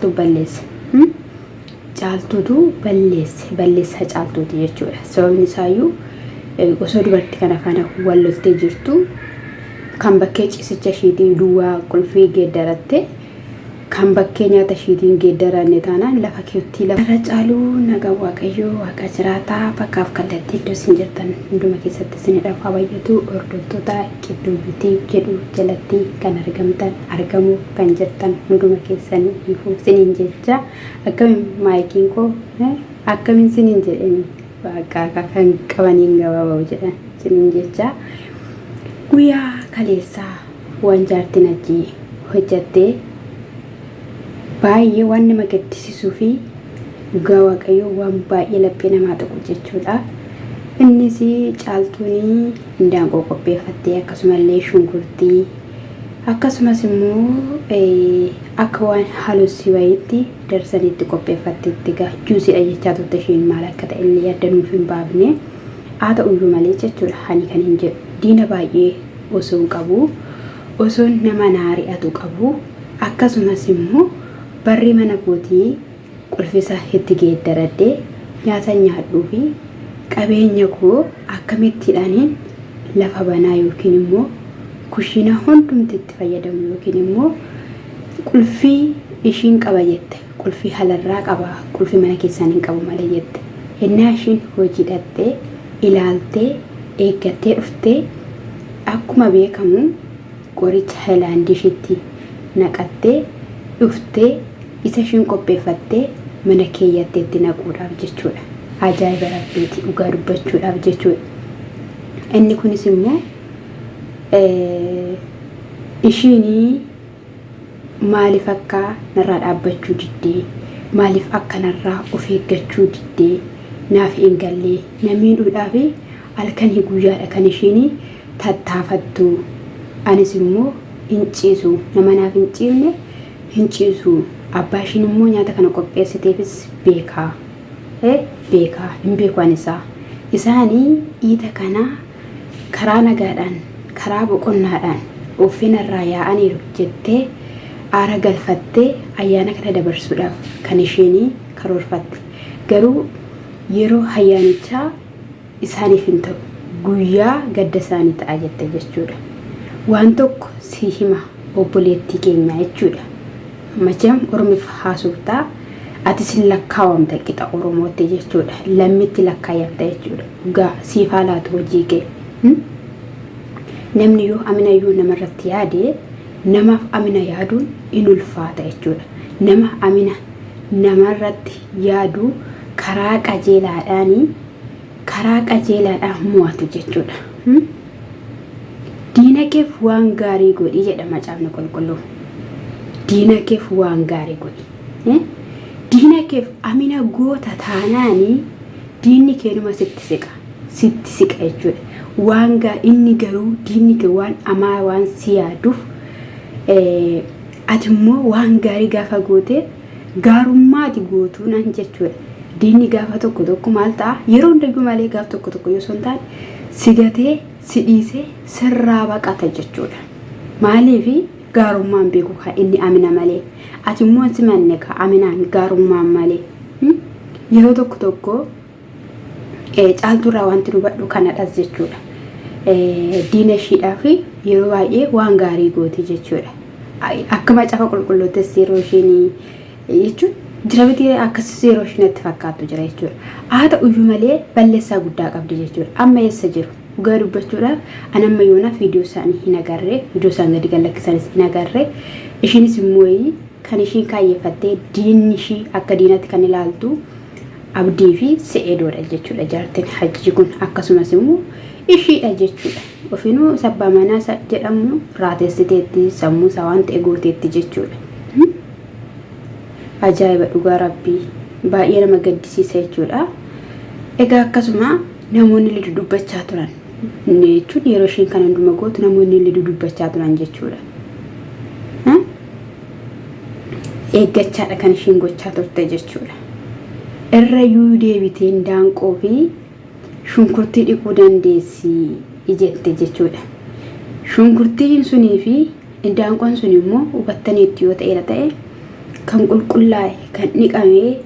tu balleessa. Caaltuutu balleessa caaltuuti jechuudha. Sababni isaayyuu osoo dubartii kana wal loltee jirtu kan bakkee ciisicha ishiitiin duwwaa qulfii geeddaratte kan bakkee nyaata ishiitiin geeddaranne taanaan lafa keetti lafa caaluu nagaa waaqayyoo waaqa jiraataa bakkaaf kallattii iddoo isin jirtan hunduma keessatti isin dhaafaa bayyatu hordoftoota Qidduu Biitii jedhu jalatti kan argamtan argamuu kan jirtan hunduma keessanii ifuu isiniin jecha akkamiin maayikiin koo akkamiin isiniin jedhanii waaqa kan qabaniin gabaabaa jedhan isiniin jecha guyyaa kaleessaa waan jaartiin ajii hojjattee baay'ee waan nama gaddisiisuu fi dhugaa waaqayyoo waan baay'ee laphee namaa tuqu jechuudha. Innis caaltuun indaanqoo qopheeffattee akkasumallee shunkurtii akkasumas immoo akka waan halusii wayiitti darsaniitti qopheeffatteetti juusiidha jechaa turte isheen maal akka ta'e illee yaadanuuf hin baafne haa ta'uyyuu malee jechuudha. Hani kan hin jedhu diina baay'ee osoo qabu osoo nama naari'atu qabu akkasumas immoo barri mana kootii qulfisa itti geeddaradhee nyaata nyaadhuu fi qabeenya koo akkamittiidhaaniin lafa banaa yookiin immoo kushina hundumti itti fayyadamu yookiin immoo qulfii ishiin qaba jette qulfii halarraa qaba qulfii mana keessaan hin qabu malee jette ennaa ishiin hojii dhattee ilaaltee eeggattee dhuftee akkuma beekamu qoricha Haayilaandii ishiitti naqattee dhuftee isa ishiin qopheeffattee mana keeyyattee itti naquudhaaf jechuudha. Ajaa'iba rabbiiti dhugaa dubbachuudhaaf jechuudha. Inni kunis immoo ishiin maaliif akka narraa dhaabbachuu diddee maaliif akka narraa of eeggachuu diddee naaf hin gallee namni dhuudhaa fi halkanii guyyaadha kan ishiin tattaafattu. Anis immoo hin ciisu nama naaf hin ciifne hin ciisu. Abbaa ishiin immoo nyaata kana qopheessiteefis beekaa hin beekan isaanii dhiita kana karaa nagaadhaan karaa boqonnaadhaan ofirraa yaa'aniiru jettee aara galfattee ayyaana kana dabarsuudhaaf kan isheen karoorfatte. Garuu yeroo ayyaanichaa isaaniif hin ta'u guyyaa gadda isaanii ta'a jette jechuudha. Waan tokko si hima obboleettii keenya jechuudha. Macam Oromiif haasoftaa atis lakkaawamta qixa Oromootti jechuudha. Lammitti lakkaayamta jechuudha. Dhugaa siif haalaatu hojii kee. Namni yoo amina yoo namarratti yaade namaaf amina yaaduun in ulfaata jechuudha. Nama amina namarratti yaadu karaa qajeelaadhaan mo'atu jechuudha. Diina keef waan gaarii godhi jedha macaafni qulqulluun. Diina keef waan gaarii godhi. Diina keef amina goota taanaanii diinni keenuma sitti siqa jechuudha. Waan inni garuu diinni kee waan amaa waan si yaaduuf ati immoo waan gaarii gaafa goote gaarummaati gootuunan jechuudha. Diinni gaafa tokko maal ta'a yeroo hundayyuu malee gaafa tokko yoo son taane si gatee si dhiisee sirraa baqata jechuudha. Maaliif gaarummaan beeku ka inni amina malee ati immoo si manne ka aminaan gaarummaan malee yeroo tokko caaltuurraa wanti hubadhu kanadhas jechuudha. Diina ishiidhaaf yeroo baay'ee waan gaarii gooti jechuudha. Akka macaafa qulqullootes yeroo isheen jechuun jira biti akkas yeroo isheenatti fakkaattu jira jechuudha. Haa ta'uyyuu malee balleessaa guddaa qabdi jechuudha. Amma eessa jiru? Dhugaa dubbachuudhaaf anamma yoona viidiyoo isaanii hin agarree viidiyoo isaan gadi galakkisanis hin agarree isheenis immoo kan ishiin kaayyeeffattee diinni ishii akka diinatti kan ilaaltu abdii fi se'eedoodha jechuudha. Jaartiin hajji kun akkasumas immoo ishiidha jechuudha. Ofiinuu sabbaa manaa jedhamu raateessiteetti sammuu isaa waan ta'e gooteetti jechuudha. Ajaa'iba dhugaa rabbii baay'ee nama gaddisiisa jechuudha. Egaa akkasuma namoonni illee dubbachaa turan jechuun yeroo isheen kan hunduma gootu namoonni illee dubbachaa turan jechuudha. Eeggachaadha kan isheen gochaa turte jechuudha. Irrayyuu deebitee indaanqoo fi shunkurtii dhiquu dandeessi jette jechuudha. Shunkurtiin sunii fi indaanqoon sun immoo hubattaniitti yoo ta'e kan qulqullaa'e kan dhiqamee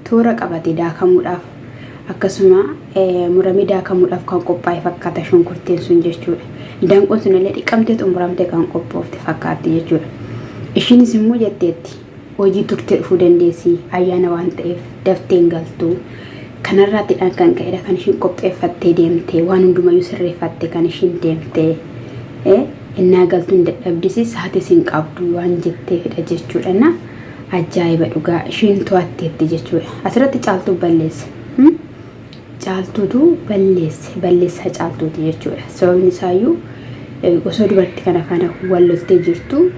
toora qabate daakamuudhaaf akkasuma muramee daakamuudhaaf kan qophaa'e fakkaata shunkurtiin sun jechuudha. Daanqoon sun illee dhiqamtee xumuramtee kan qophoofte fakkaatti jechuudha. Ishiinis immoo jetteetti hojii turtee dhufuu dandeessi ayyaana waan ta'eef dafteen galtuu kanarraatidhaan kan ka'edha kan ishiin qopheeffattee deemtee waan hundumayyuu sirreeffattee kan ishiin deemtee innaa galtuun dadhabdisi sa'aatii siin qabdu waan jetteefidha jechuudha. Na ajaa'iba dhugaa ishiin to'atteetti jechuudha. Asirratti caaltuu balleesse. Caaltuutu balleessa caaltuuti jechuudha. Sababni isaayyuu osoo dubartii kana faana walloltee jirtu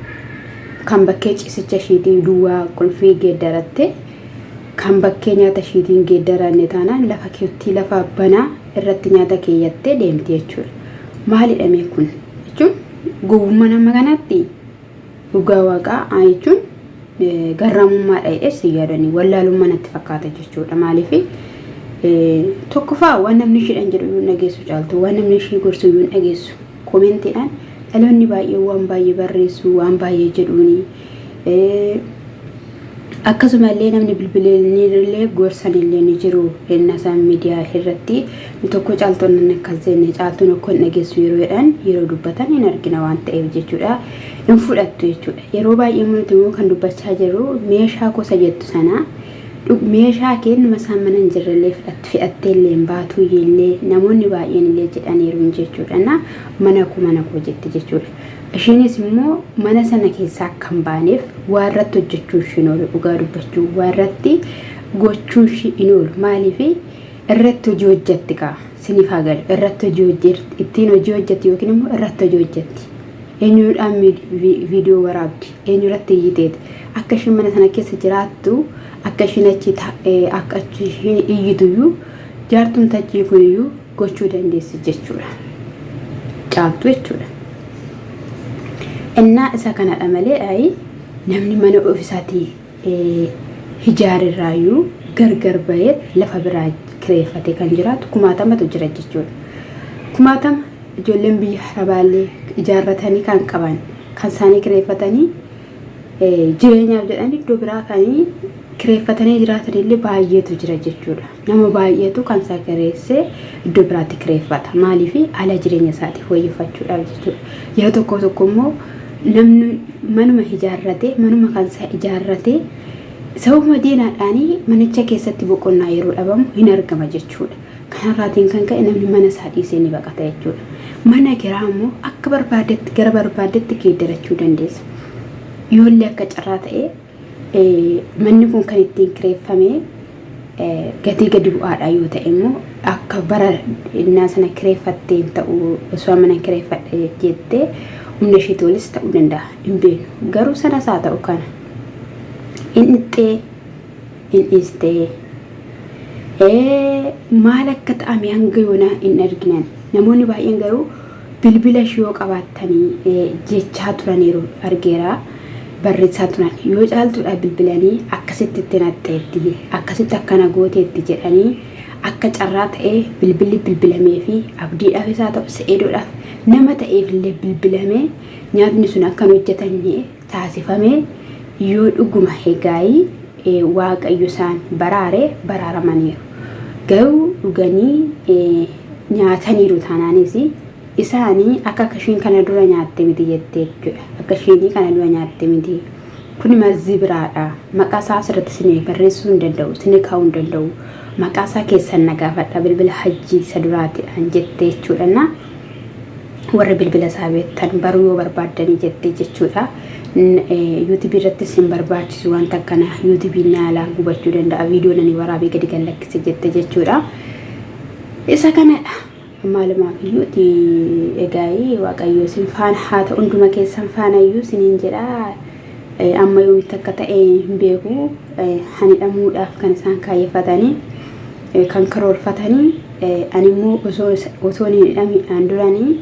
kan bakkee ciisicha ishiitii duwwaa qulfii geeddaratte kan bakkee nyaata ishiitiin geeddaranne taanaan lafa keetti lafa banaa irratti nyaata keeyyattee deemti jechuudha. Maalidha mee kun jechuun gowwummaa nama kanatti dhugaa waaqaa jechuun garraamummaadha jedhee yaadanii wallaalummaa natti fakkaata jechuudha. Maaliif tokkoffaa waan namni ishiidhaan jedhu yoo dhageessu caaltu waan namni ishii gorsu yoo dhageessu koomentiidhaan dhaloonni baay'ee waan baay'ee barreessu waan baay'ee jedhuuni akkasumallee namni bilbileellee gorsanillee ni jiru innasaan miidiyaa irratti tokko caaltuun akkas jenne caaltuun akka hin dhageessu yeroo dubbatan hin argina waan ta'eef jechuudha. Hin fudhattu jechuudha. Yeroo baay'ee mul'atu immoo kan dubbachaa jiru meeshaa gosa jettu sana meeshaa kennuma isaan mana hin jirrellee fe'attee illee baatuu illee namoonni baay'een illee jedhaniiru jechuudha. Na mana koo jetti jechuudha. Ishiinis immoo mana sana keessaa akka hin baaneef waa irratti hojjechuun isheen oolu dhugaa dubbachuu waa irratti gochuun isheen oolu maaliif irratti hojii hojjetti kaa siniif haa galu irratti hojii ittiin hojii hojjetti yookiin immoo irratti hojii hojjetti. Eenyuudhaan viidiyoo waraabdi eenyurratti iyyiteeti akka ishiin mana sana keessa jiraattu akka ishiin achi akka ishiin iyyituyyuu jaartuun tachii kuniyyuu gochuu dandeessi jechuudha. Caaltu jechuudha. Innaa isa kanadha malee namni mana ofiisaatii hijaarirraayyuu gargar bahee lafa biraa kireeffate kan jiraatu kumaatamatu jira jechuudha. Kumaatama ijoolleen biyya harabaallee ijaarratanii kan qaban kan isaanii kireeffatanii jireenyaaf jedhanii iddoo biraa kanii kireeffatanii jiraatanillee baay'eetu jira jechuudha. Nama baay'eetu kan isaa kireessee iddoo biraatti kireeffata. Maaliif haala jireenya isaatiif wayyeeffachuudhaaf jechuudha. Yeroo tokko immoo namni manuma ijaarratee manuma kan isaa ijaarratee sababuma diinaadhaanii manicha keessatti boqonnaa yeroo dhabamu hin argama jechuudha. Kanarraatiin kan ka'e namni mana isaa dhiisee ni baqata jechuudha. Mana kiraa immoo akka barbaadetti gara barbaadetti geeddarachuu dandeessa. Yoollee akka carraa ta'ee manni kun kan ittiin kireeffamee gatii gadi bu'aadha yoo ta'e immoo akka bara innaa sana kireeffatteen ta'u osoo mana kireeffadhe jettee humna ishee tolis ta'uu danda'a hin beeknu garuu sanas haa ta'u kana hin dhiistee maal akka ta'ame hanga yoonaa hin arginan namoonni baay'een garuu bilbila ishee yoo qabaattanii jechaa turaniiru argeera barreessaa turan yoo caaltuudha bilbilanii akkasitti itti naxxeetti akkasitti akkana gooteetti jedhanii akka carraa ta'ee bilbilli bilbilamee fi abdiidhaaf isaa ta'u se'eedoodhaaf nama ta'eef illee bilbilamee nyaatni sun akkan hojjetanii taasifamee yoo dhuguma egaayii waaqayyo isaan baraaramaniiru. Garuu dhuganii nyaataniiru taanaanis isaanii akka kashiin kana dura nyaatte miti jettee jechuudha. Akka kashiin kana dura nyaatte miti. Kuni marzii biraadha. Maqaa isaa asirratti sinii barreessuu hin danda'u, sinii kaa'uu hin danda'u. Maqaa isaa keessan nagaafadha bilbila hajjii isa duraatiidhaan jettee jechuudha. Na warra bilbila isaa beektan baruu yoo barbaaddanii jettee jechuudha. YouTube irratti sin barbaachisu wanta akkana YouTube naalaa gubachuu danda'a. Viidiyoo nani waraabee gadi gallakkise jette jechuudha. Isa kanadha. Maalumaaf iyyuuti egaayii waaqayyo sin faana haa ta'u hunduma keessan faana iyyuu siniin jedha. Amma yoomitti akka ta'e hin beeku hanidhamuudhaaf kan isaan kaayeffatanii kan karoorfatanii ani immoo osoo hin hidhamiidhaan duranii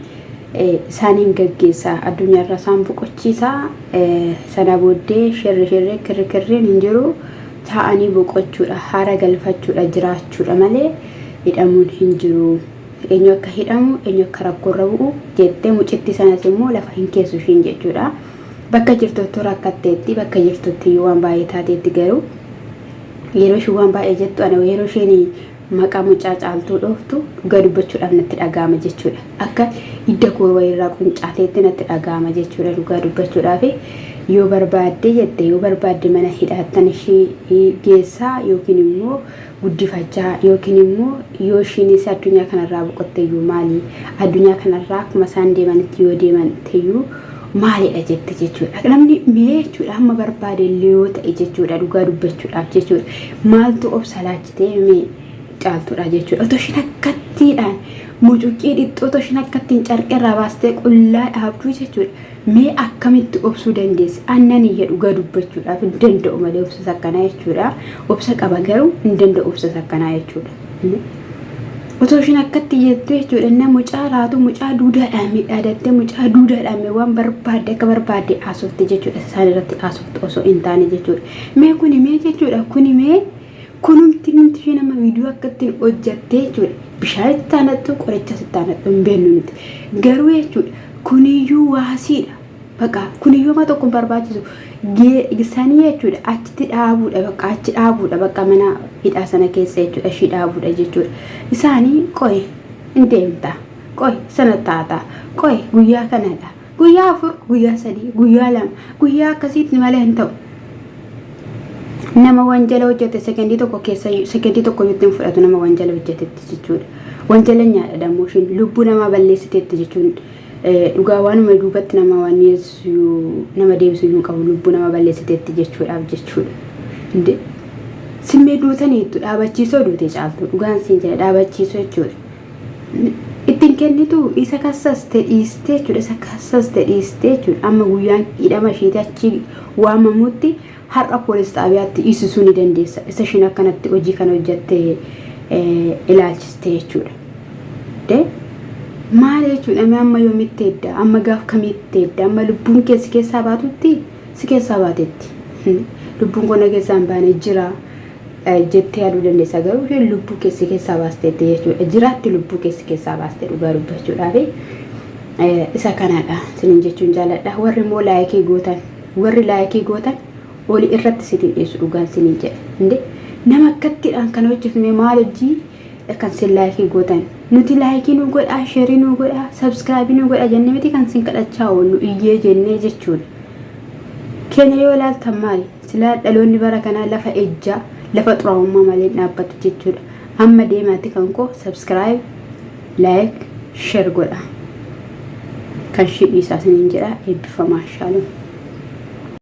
isaaniin gaggeessaa addunyaarra isaan boqochiisaa sana booddee shirri kirriin hin jiru taa'anii boqochuudha haara galfachuudha jiraachuudha malee hidhamuun hin jiru. Eenyu akka hidhamu eenyu akka rakkoorra bu'u jettee mucitti sanas immoo lafa hin keessu ishiin jechuudha. bakka jirtutti rakkatteetti bakka jirtutti waan baay'ee taateetti garuu yeroo ishee waan baay'ee jettu ana yeroo isheen maqaa mucaa caaltuu dhooftu dhugaa dubbachuudhaaf natti dhaga'ama jechuudha. Akka hidda koo wayirraa quncaateetti natti dhaga'ama jechuudha dhugaa dubbachuudhaaf. Yoo barbaadde jette yoo barbaadde mana hidhaattan ishee geessaa yookiin immoo guddifachaa yookiin immoo yoo isheenis addunyaa kanarraa boqotteeyyuu maali addunyaa kanarraa akkuma isaan deemanitti yoo deeman ta'eyyuu maalidha jette jechuudha. Namni mee jechuudha amma barbaade illee yoo ta'e jechuudha dhugaa dubbachuudhaaf jechuudha. Maaltu obsa laachitee mee caaltuudha jechuudha. Otoo isheen akkattiidhaan mucuqqii dhixxoo otoo isheen akkattiin carqeerraa baastee qullaa dhaabduu jechuudha. Mee akkamitti obsuu dandeessi? Aannan iyya dhugaa dubbachuudhaaf hin danda'u malee obsa sakkanaa jechuudha. Obsa qaba garuu hin danda'u obsa sakkanaa jechuudha. Otoo isheen akkatti jettu jechuudha. Nama mucaa raatu mucaa duudhaadhaan miidhadattee mucaa duudhaadhaan waan barbaadde akka barbaadde haasofte jechuudha. Isaan irratti haasofte osoo hin taane jechuudha. Mee kuni mee jechuudha. Kuni mee kunumti ishee nama viidiyoo akkattiin hojjattee jechuudha. Bishaan itti aanattu qoricha itti aanattu hin beeknu nuti. Garuu jechuudha. Kuniyyuu waasiidha. Baqa kuniyyuu ma tokko barbaachisu gisanii jechuudha. Achitti dhaabuudha baqa achi dhaabuudha baqa mana hidhaa sana keessa jechuudha. Ishii dhaabuudha jechuudha. Isaanii qoy hin deemta. Qoy sana taata. Qoy guyyaa kanadha. Guyyaa 4 guyyaa 3 guyyaa 2 guyyaa akkasitti malee hin ta'u. Nama wanjala hojjete sekendii tokko keessa sekendii tokko ittiin fudhatu nama wanjala hojjetetti jechuudha. Wanjala nyaadha dammoo ishiin lubbuu namaa balleessiteetti jechuudha. Dhugaa waanuma duubatti nama waan nama deebisu hin qabu lubbuu nama balleessiteetti jechuudhaaf jechuudha. Inde simmee duutaniitu dhaabachiisoo duute caaltu dhugaan siin jedha dhaabachiisoo jechuudha. Ittiin kennitu isa kassaste dhiistee jechuudha isa kassaste dhiistee jechuudha. Amma guyyaan hidhama isheeti achi waamamutti har'a poolis xaabiyaatti dhiisisuu ni dandeessa. Isa ishiin akkanatti hojii kana hojjattee ilaalchiste jechuudha. Maal jechuudha amma yoomitti edda amma gaaf kamitti edda amma lubbuun keessi keessaa baatutti si keessaa baatetti lubbuun kona keessaan baane jira jettee yaaduu dandeessa garuu isheen lubbuu keessi keessaa baasteetti jechuudha. Jiraatti lubbuu keessi keessaa baastee dhugaa dubbachuudhaaf isa kanadha sinin jechuun jaaladha. Warri immoo laayikii gootan oli irratti sitiin dhiyeessu dhugaan sinin jedha. Nama akkattiidhaan kana hojjetame maal hojii kan sin laayikii gootan nuti laayikii nu godha sheerii nu godha sabskraabii nu godha jennee miti kan sin kadhachaa oollu iyyee jennee jechuudha. Keenya yoo ilaaltan maali silaa dhaloonni bara kanaa lafa ejjaa lafa xuraa'ummaa malee dhaabbatu jechuudha. Amma deemaatti kan koo sabskraayib laayik sheer godha kan shidhiisaa siniin jedha eebbifamaa shaaluu.